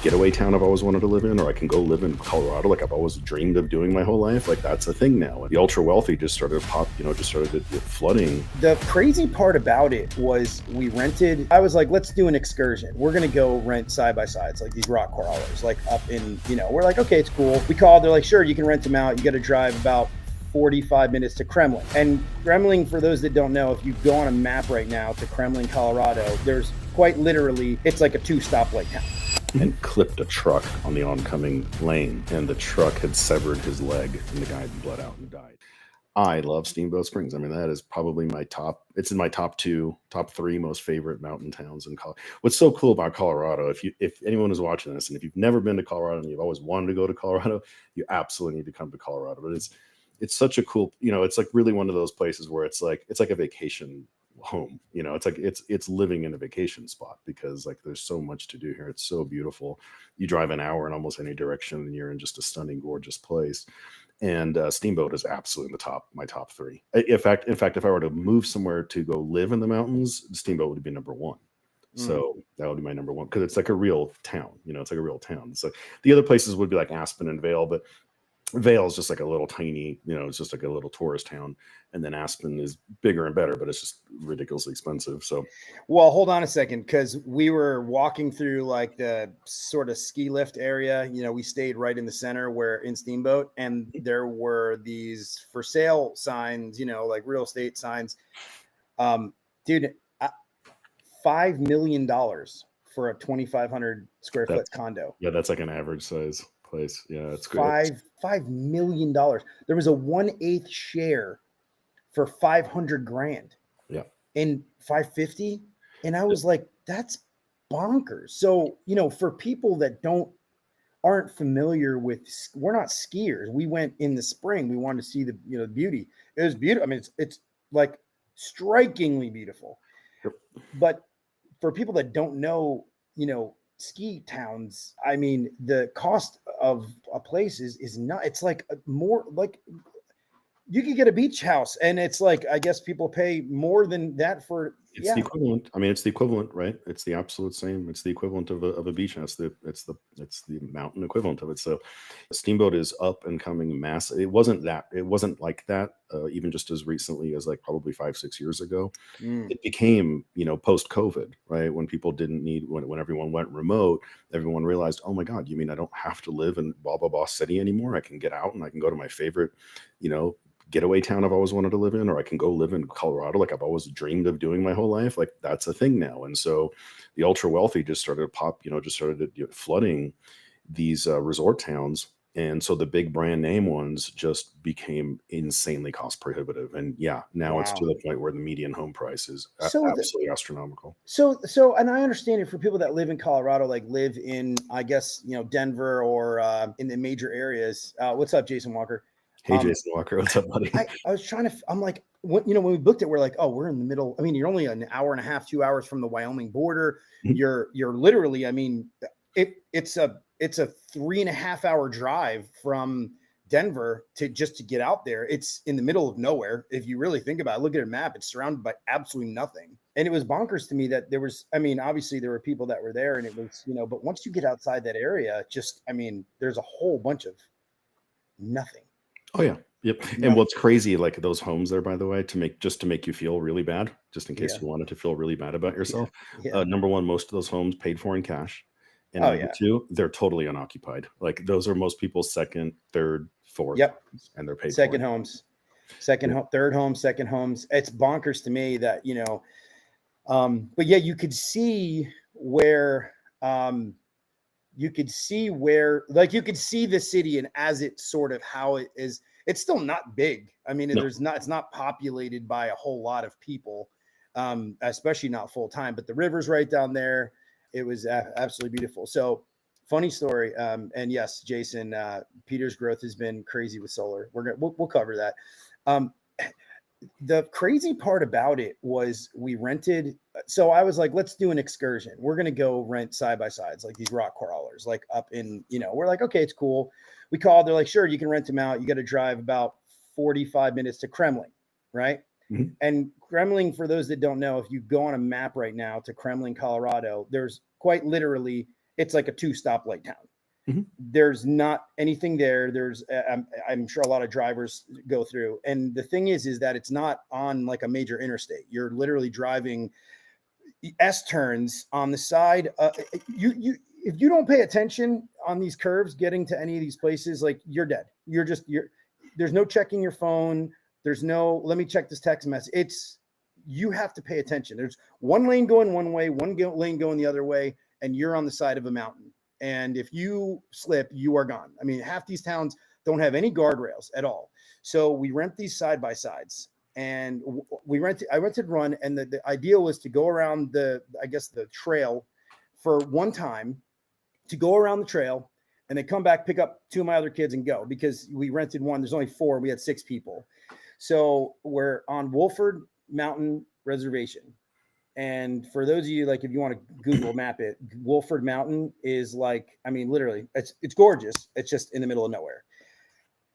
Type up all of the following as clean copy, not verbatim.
getaway town I've always wanted to live in, or I can go live in Colorado like I've always dreamed of doing my whole life. Like that's a thing now. And the ultra wealthy just started flooding. The crazy part about it was we rented, I was like, let's do an excursion. We're going to go rent side-by-sides, like these rock crawlers, like up in, we're like, okay, it's cool. We called, they're like, sure, you can rent them out. You got to drive about 45 minutes to Kremlin. And Kremlin, for those that don't know, if you go on a map right now to Kremlin, Colorado, there's quite literally, it's like a 2-stoplight town. And clipped a truck on the oncoming lane, and the truck had severed his leg, and the guy bled out and died. I love Steamboat Springs. I mean, that is probably it's in my top 3 most favorite mountain towns in Colorado. What's so cool about Colorado, if anyone is watching this, and if you've never been to Colorado and you've always wanted to go to Colorado, you absolutely need to come to Colorado. But it's such a cool, it's like really one of those places where it's like a vacation home. It's like it's living in a vacation spot, because like there's so much to do here. It's so beautiful. You drive an hour in almost any direction and you're in just a stunning, gorgeous place. And Steamboat is absolutely my top 3. In fact, if I were to move somewhere to go live in the mountains, Steamboat would be number 1. So that would be my number 1, because it's like a real town. It's like a real town. So the other places would be like Aspen and Vail, but Vail is just like a little tiny, it's just like a little tourist town. And then Aspen is bigger and better, but it's just ridiculously expensive. So, well, hold on a second, because we were walking through like the sort of ski lift area. We stayed right in the center in Steamboat, and there were these for sale signs, like real estate signs. Dude, $5 million for a 2,500 square foot condo. Yeah, that's like an average size place. Yeah, it's great. $5 million. There was a 1/8 share for $500,000. Yeah. And 550. And I was like, that's bonkers. So, for people that aren't familiar with, we're not skiers. We went in the spring. We wanted to see the, the beauty. It was beautiful. I mean, it's like strikingly beautiful. Yep. But for people that don't know, ski towns, I mean, the cost of a place is not, it's like more like you could get a beach house, and it's like, I guess people pay more than that for. It's the equivalent. I mean, it's the equivalent, right? It's the absolute same. It's the equivalent of a beach house. It's the mountain equivalent of it. So Steamboat is up and coming massive. It wasn't like that even just as recently as like probably 5-6 years ago. It became, post COVID, right? When people didn't need, when everyone went remote, everyone realized, oh my God, you mean I don't have to live in blah, blah, blah city anymore? I can get out and I can go to my favorite, getaway town I've always wanted to live in, or I can go live in Colorado like I've always dreamed of doing my whole life. Like that's a thing now. And so the ultra wealthy just started flooding these resort towns. And so the big brand name ones just became insanely cost prohibitive. And now it's to the point where the median home price is absolutely astronomical. So, and I understand it for people that live in Colorado, like live in, I guess, Denver or in the major areas. What's up, Jason Walker? Hey, Jason Walker, what's up, buddy? I was trying to, I'm like, when we booked it, we're like, oh, we're in the middle. I mean, you're only an hour and a half, 2 hours from the Wyoming border. You're literally, I mean, it's a 3.5 hour drive from Denver to get out there. It's in the middle of nowhere. If you really think about it, look at a map, it's surrounded by absolutely nothing. And it was bonkers to me that there was, I mean, obviously there were people that were there and it was, but once you get outside that area, there's a whole bunch of nothing. Oh yeah. Yep. And what's crazy, like those homes there, by the way, to make you feel really bad, just in case you wanted to feel really bad about yourself. Number one, most of those homes paid for in cash. And number two, they're totally unoccupied. Like those are most people's second, third, fourth. Yep. And they're paid second for. Homes, third homes, second homes. It's bonkers to me that, but yeah, you could see where, like you could see the city and as it sort of how it is, it's still not big. I mean, it's not populated by a whole lot of people, especially not full time, but the river's right down there. It was absolutely beautiful. So funny story. And yes, Jason, Peter's growth has been crazy with solar. We'll cover that. The crazy part about it was we rented. So I was like, let's do an excursion. We're going to go rent side-by-sides, like these rock crawlers, like up in, we're like, okay, it's cool. We called, they're like, sure, you can rent them out. You got to drive about 45 minutes to Kremlin. Right. Mm-hmm. And Kremlin, for those that don't know, if you go on a map right now to Kremlin, Colorado, there's quite literally, it's like a 2 stoplight town. Mhm. There's not anything there. I'm sure a lot of drivers go through. And the thing is that it's not on like a major interstate. You're literally driving S turns on the side. If you don't pay attention on these curves, getting to any of these places, like you're dead. There's no checking your phone. There's no, let me check this text message. You have to pay attention. There's one lane going one way, lane going the other way, and you're on the side of a mountain. And if you slip, you are gone. I mean, half these towns don't have any guardrails at all. So we rent these side by sides, and I rented Run, and the idea was to go around the trail for one time, to go around the trail and then come back, pick up 2 of my other kids and go, because we rented one. There's only 4. We had 6 people. So we're on Wolford Mountain Reservation. And for those of you, like, if you want to Google map it, Wolford Mountain is like, I mean, literally, it's gorgeous. It's just in the middle of nowhere.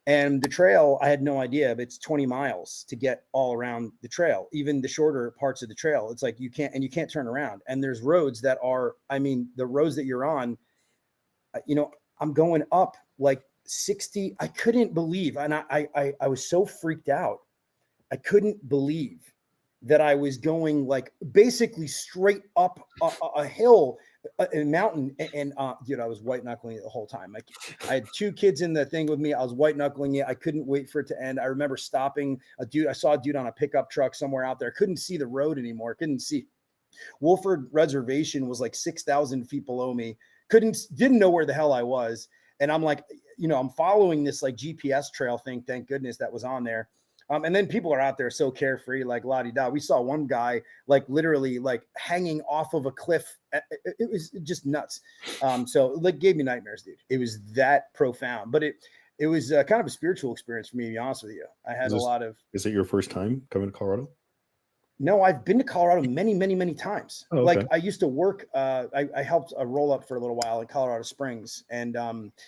And the trail, I had no idea, but it's 20 miles to get all around the trail. Even the shorter parts of the trail, it's like you can't turn around. And there's roads that are, I mean, the roads that you're on, I'm going up like 60. I couldn't believe, and I was so freaked out. I couldn't believe that I was going like basically straight up a hill, a mountain, and dude, I was white knuckling it the whole time. Like, I had 2 kids in the thing with me. I was white knuckling it. I couldn't wait for it to end. I remember stopping a dude. I saw a dude on a pickup truck somewhere out there. Couldn't see the road anymore. Couldn't see. Wolford Reservation was like 6,000 feet below me. Didn't know where the hell I was. And I'm like, I'm following this like GPS trail thing. Thank goodness that was on there. And then people are out there so carefree, like la-di-da. We saw one guy like literally like hanging off of a cliff. It was just nuts. So like gave me nightmares, dude. It was that profound, but it was kind of a spiritual experience for me, to be honest with you. I had a lot of. Is it your first time coming to Colorado? No, I've been to Colorado many, many, many times. Oh, okay. Like, I used to work. I helped a roll up for a little while in Colorado Springs, and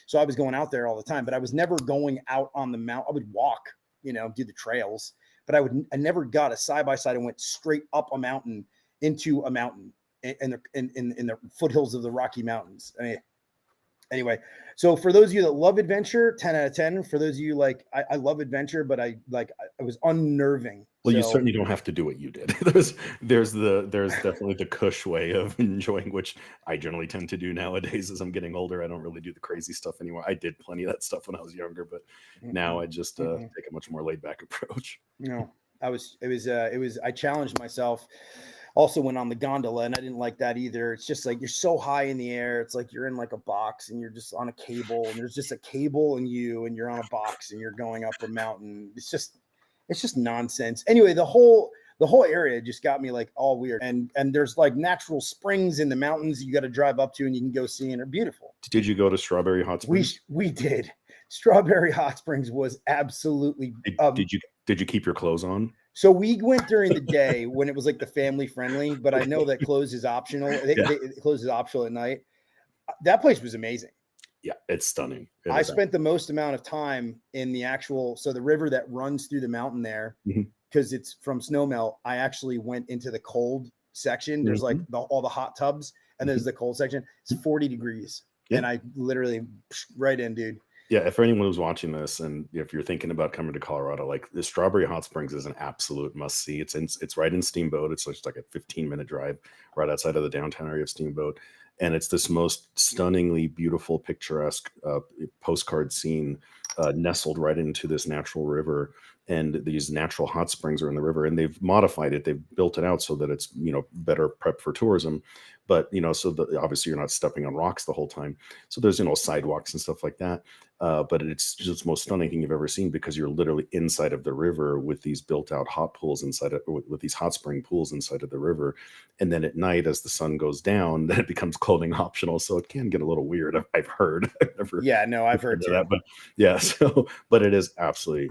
so I was going out there all the time. But I was never going out on the mountain. I would walk, do the trails, but I never got a side by side and went straight up a mountain into a mountain in the foothills of the Rocky Mountains. I mean, anyway, so for those of you that love adventure, 10 out of 10. For those of you like, I love adventure, but I was unnerving. Well, you certainly don't have to do what you did. There's definitely the cush way of enjoying, which I generally tend to do nowadays as I'm getting older. I don't really do the crazy stuff anymore. I did plenty of that stuff when I was younger, but now I just take a much more laid back approach. I challenged myself. Also went on the gondola, and I didn't like that either. It's just like you're so high in the air. It's like you're in like a box and you're just on a cable, and there's just a cable and you're on a box and you're going up a mountain. It's just nonsense. Anyway, the whole area just got me like all weird. And there's like natural springs in the mountains you got to drive up to and you can go see, and they're beautiful. Did you go to Strawberry Hot Springs? We did. Strawberry Hot Springs was absolutely. Did you keep your clothes on? So we went during the day when it was like the family friendly, but I know that clothes is optional. Clothes is optional at night. That place was amazing. Yeah, it's stunning. I spent the most amount of time in the the river that runs through the mountain there, because it's from snowmelt. I actually went into the cold section. There's like all the hot tubs, and there's the cold section. It's 40 degrees. Yeah. And I literally right in, dude. Yeah, for anyone who's watching this, and if you're thinking about coming to Colorado, like the Strawberry Hot Springs is an absolute must see. It's right in Steamboat. It's just like a 15-minute drive right outside of the downtown area of Steamboat, and it's this most stunningly beautiful, picturesque postcard scene nestled right into this natural river. And these natural hot springs are in the river, and they've modified it. They've built it out so that it's better prepped for tourism. But so obviously you're not stepping on rocks the whole time. So there's sidewalks and stuff like that. But it's just the most stunning thing you've ever seen, because you're literally inside of the river with these built out hot pools inside it, with these hot spring pools inside of the river. And then at night, as the sun goes down, then it becomes clothing optional. So it can get a little weird. I've heard. I've heard too. That, but yeah. But it is absolutely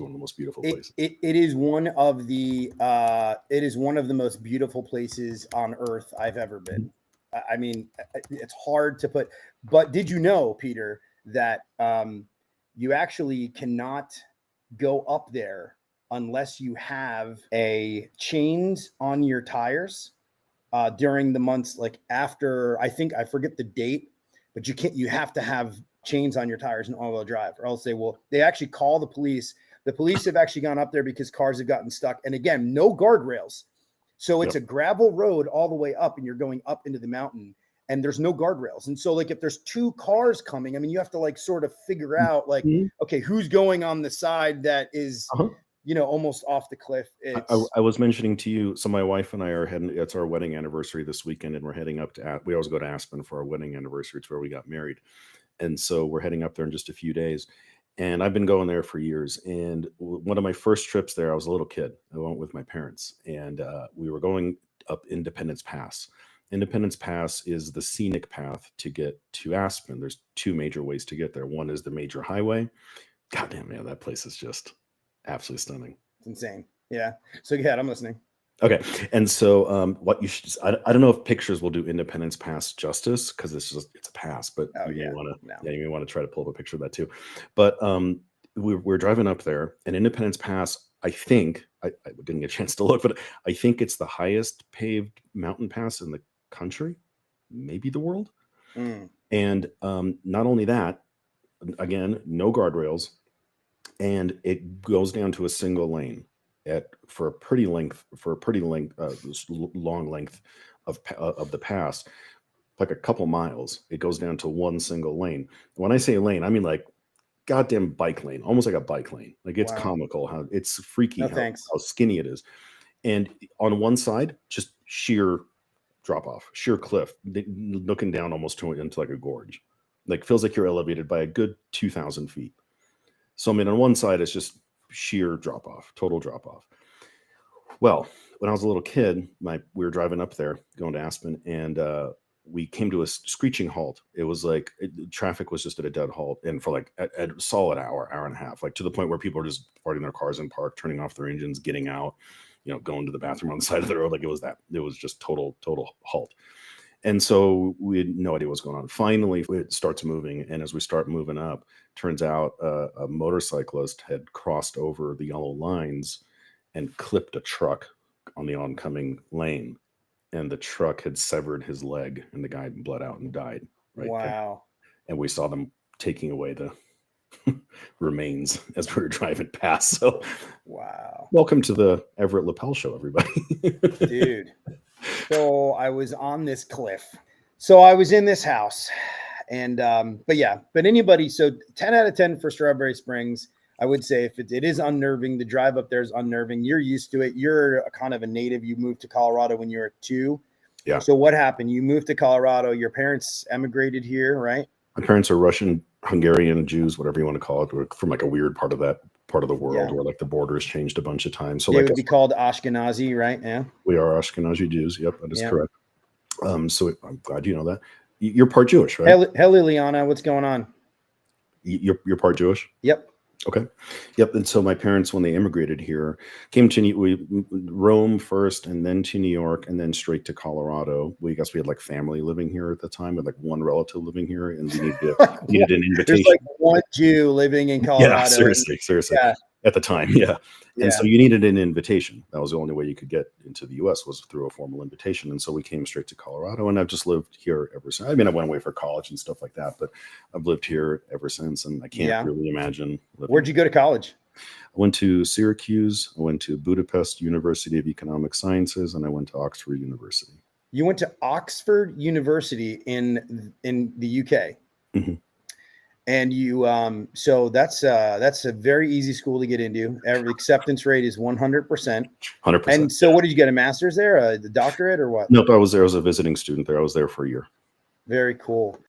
one of the most beautiful places. It is one of the most beautiful places on earth I've ever been. I mean, it's hard to put, but did you know, Peter, that you actually cannot go up there unless you have chains on your tires during the months like after, I forget the date, but you have to have chains on your tires and all-wheel drive, or else they actually call the police. The police have actually gone up there because cars have gotten stuck. And again, no guardrails. So it's a gravel road all the way up, and you're going up into the mountain, and there's no guardrails. And so like if there's two cars coming, I mean, you have to like sort of figure out like, okay, who's going on the side that is, almost off the cliff. I was mentioning to you, so my wife and I are heading, it's our wedding anniversary this weekend, and we're heading up to, we always go to Aspen for our wedding anniversary. It's where we got married. And so we're heading up there in just a few days. And I've been going there for years. And one of my first trips there, I was a little kid. I went with my parents, and we were going up Independence Pass. Independence Pass is the scenic path to get to Aspen. There's two major ways to get there. One is the major highway. Goddamn, man, that place is just absolutely stunning. It's insane. Yeah. So go ahead, I'm listening. Okay. And so what you should, I don't know if pictures will do Independence Pass justice, because it's a pass, but you may want to try to pull up a picture of that too. But we're driving up there, and Independence Pass, I think, I didn't get a chance to look, but I think it's the highest paved mountain pass in the country, maybe the world. And not only that, again, no guardrails, and it goes down to a single lane for a pretty long length of the pass, like a couple miles. It goes down to one single lane. When I say lane, I mean like goddamn bike lane, almost like a bike lane. Like it's comical how it's freaky how skinny it is. And on one side, just sheer drop off, sheer cliff, looking down almost into like a gorge. Like feels like you're elevated by a good 2,000 feet. So I mean, on one side, it's just sheer drop off, total drop off. Well, when I was a little kid, we were driving up there, going to Aspen, and we came to a screeching halt. It was like traffic was just at a dead halt, and for like a solid hour and a half, like to the point where people are just parking their cars in park, turning off their engines, getting out, going to the bathroom on the side of the road. Like it was just total halt. And so we had no idea what's going on. Finally, it starts moving. And as we start moving up, turns out a motorcyclist had crossed over the yellow lines and clipped a truck on the oncoming lane. And the truck had severed his leg, and the guy bled out and died. Right. Wow. And we saw them taking away the remains as we were driving past. So, wow. Welcome to the Everett Lapel Show, everybody. Dude. So I was on this cliff. So I was in this house, and but anybody, so 10 out of 10 for Strawberry Springs. I would say if it is unnerving, the drive up there is unnerving. You're used to it. You're a kind of a native. You moved to Colorado when you were 2. Yeah. So what happened? You moved to Colorado. Your parents emigrated here, right? My parents are Russian, Hungarian, Jews, whatever you want to call it. We're from like a weird part of the world where like the borders changed a bunch of times. So they like would be called Ashkenazi, right? Yeah. We are Ashkenazi Jews. Yep, that is correct. So I'm glad you know that. You're part Jewish, right? Hey, Liliana, what's going on? You're part Jewish? Yep. Okay. Yep. And so my parents, when they immigrated here, came to Rome first, and then to New York, and then straight to Colorado. We had like family living here at the time, with like one relative living here, and we needed an invitation. There's like one Jew living in Colorado. Yeah, seriously. Yeah. At the time, yeah. And so you needed an invitation. That was the only way you could get into the U.S. was through a formal invitation. And so we came straight to Colorado, and I've just lived here ever since. I mean, I went away for college and stuff like that, but I've lived here ever since, and I can't really imagine living. Where'd you go to college? I went to Syracuse. I went to Budapest University of Economic Sciences, and I went to Oxford University. You went to Oxford University in the UK. Mm-hmm. And you, so that's a very easy school to get into. Every acceptance rate is 100%. 100%. And so, what did you get? A master's there, the doctorate, or what? Nope, I was there as a visiting student there. I was there for a year. Very cool.